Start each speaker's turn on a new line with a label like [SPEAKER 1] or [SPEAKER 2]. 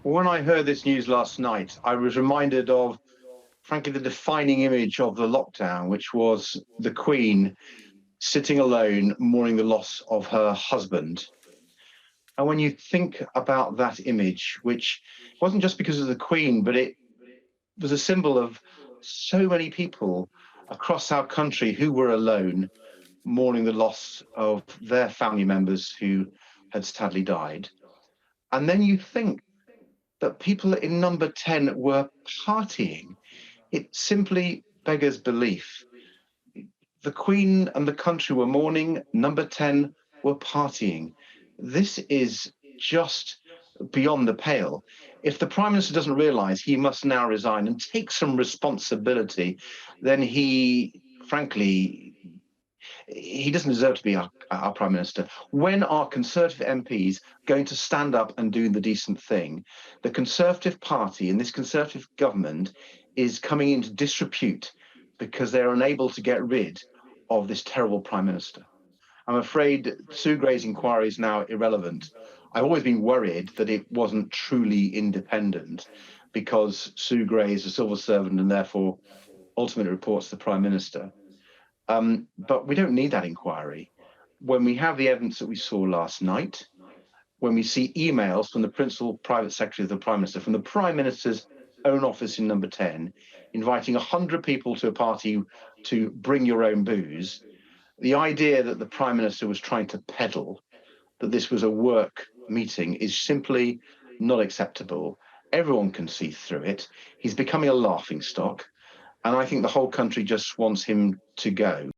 [SPEAKER 1] When I heard this news last night, I was reminded of, frankly, the defining image of the lockdown, which was the Queen sitting alone, mourning the loss of her husband. And when you think about that image, which wasn't just because of the Queen, but it was a symbol of so many people across our country who were alone, mourning the loss of their family members who had sadly died. And then you think that people in number 10 were partying. It simply beggars belief. The Queen and the country were mourning, number 10 were partying. This is just beyond the pale. If the Prime Minister doesn't realise he must now resign and take some responsibility, then frankly, he doesn't deserve to be our Prime Minister. When are Conservative MPs going to stand up and do the decent thing? The Conservative Party and this Conservative government is coming into disrepute because they're unable to get rid of this terrible Prime Minister. I'm afraid Sue Gray's inquiry is now irrelevant. I've always been worried that it wasn't truly independent because Sue Gray is a civil servant and therefore ultimately reports to the Prime Minister. But we don't need that inquiry. When we have the evidence that we saw last night, when we see emails from the principal private secretary of the Prime Minister, from the Prime Minister's own office in number 10, inviting 100 people to a party to bring your own booze, the idea that the Prime Minister was trying to peddle that this was a work meeting is simply not acceptable. Everyone can see through it. He's becoming a laughingstock. And I think the whole country just wants him to go.